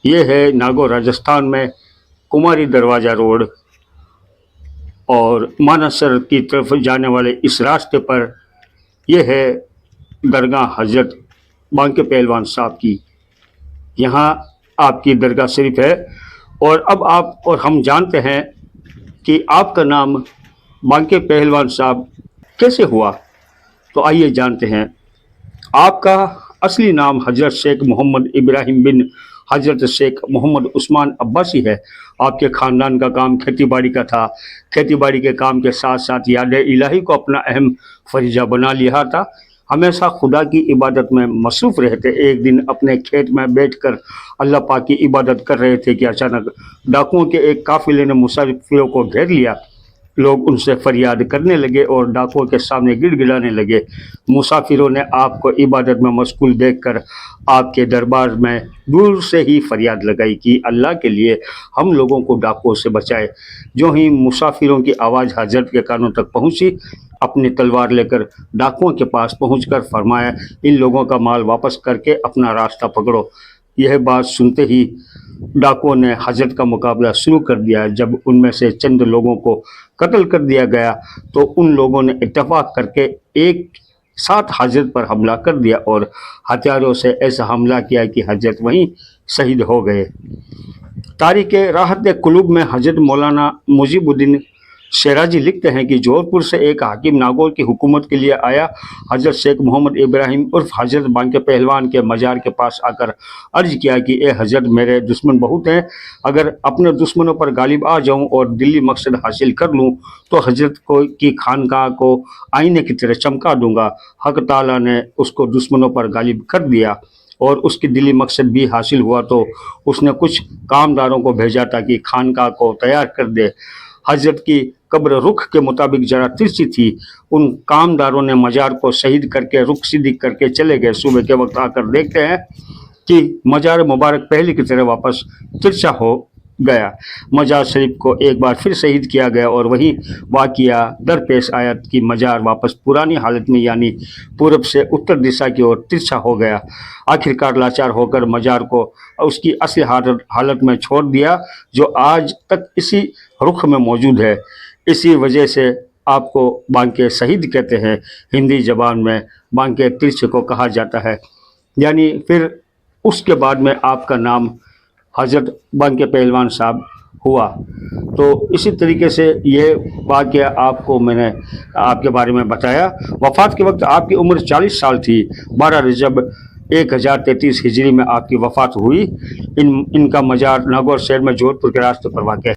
یہ ہے ناگور راجستھان میں کماری دروازہ روڈ، اور مانسر کی طرف جانے والے اس راستے پر یہ ہے درگاہ حضرت بانکے پہلوان صاحب کی۔ یہاں آپ کی درگاہ شریف ہے، اور اب آپ اور ہم جانتے ہیں کہ آپ کا نام بانکے پہلوان صاحب کیسے ہوا۔ تو آئیے جانتے ہیں۔ آپ کا اصلی نام حضرت شیخ محمد ابراہیم بن حضرت شیخ محمد عثمان عباسی ہے۔ آپ کے خاندان کا کام کھیتی باڑی کا تھا۔ کھیتی باڑی کے کام کے ساتھ ساتھ یاد الہی کو اپنا اہم فریضہ بنا لیا تھا۔ ہمیشہ خدا کی عبادت میں مصروف رہتے۔ ایک دن اپنے کھیت میں بیٹھ کر اللہ پاک کی عبادت کر رہے تھے کہ اچانک ڈاکوؤں کے ایک قافلے نے مسافروں کو گھیر لیا۔ لوگ ان سے فریاد کرنے لگے اور ڈاکوؤں کے سامنے گڑ گڑانے لگے۔ مسافروں نے آپ کو عبادت میں مشغول دیکھ کر آپ کے دربار میں دور سے ہی فریاد لگائی کہ اللہ کے لیے ہم لوگوں کو ڈاکوؤں سے بچائے۔ جو ہی مسافروں کی آواز حضرت کے کانوں تک پہنچی، اپنی تلوار لے کر ڈاکوؤں کے پاس پہنچ کر فرمایا، ان لوگوں کا مال واپس کر کے اپنا راستہ پکڑو۔ یہ بات سنتے ہی ڈاکوؤں نے حضرت کا مقابلہ شروع کر دیا۔ جب ان میں سے چند لوگوں کو قتل کر دیا گیا تو ان لوگوں نے اتفاق کر کے ایک ساتھ حضرت پر حملہ کر دیا اور ہتھیاروں سے ایسا حملہ کیا کہ حضرت وہیں شہید ہو گئے۔ تاریخ راحت قلوب میں حضرت مولانا مجیب الدین شیرازی لکھتے ہیں کہ جور پور سے ایک حاکم ناگور کی حکومت کے لیے آیا۔ حضرت شیخ محمد ابراہیم عرف حضرت بانکے پہلوان کے مزار کے پاس آ کر عرض کیا کہ اے حضرت، میرے دشمن بہت ہیں، اگر اپنے دشمنوں پر غالب آ جاؤں اور دلی مقصد حاصل کر لوں تو حضرت کی خانقاہ کو آئینے کی طرح چمکا دوں گا۔ حق تعالیٰ نے اس کو دشمنوں پر غالب کر دیا اور اس کی دلی مقصد بھی حاصل ہوا تو اس نے کچھ کامداروں کو بھیجا تاکہ خانقاہ کو تیار کر دے۔ حضرت کی قبر رخ کے مطابق ذرا ترچھی تھی۔ ان کامداروں نے مزار کو شہید کر کے رخ سیدھی کر کے چلے گئے۔ صبح کے وقت آ کر دیکھتے ہیں کہ مزار مبارک پہلے کی طرح واپس ترچھا ہو گیا۔ مزار شریف کو ایک بار پھر شہید کیا گیا اور وہی واقعہ درپیش آیا کہ مزار واپس پرانی حالت میں یعنی پورب سے اتر دشا کی اور ترچھا ہو گیا۔ آخرکار لاچار ہو کر مزار کو اس کی اصلی حالت میں چھوڑ دیا جو آج تک اسی رخ میں موجود ہے۔ اسی وجہ سے آپ کو بانکے شہید کہتے ہیں۔ ہندی زبان میں بانکے ترچھ کو کہا جاتا ہے، یعنی پھر اس کے بعد میں آپ کا نام حضرت بانکے پہلوان صاحب ہوا۔ تو اسی طریقے سے یہ واقعہ آپ کو میں نے آپ کے بارے میں بتایا۔ وفات کے وقت آپ کی عمر 40 سال تھی۔ 12 رجب 1033 ہجری میں آپ کی وفات ہوئی۔ ان کا مزار ناگور شہر میں جودھ پور کے راستے پر واقع ہے۔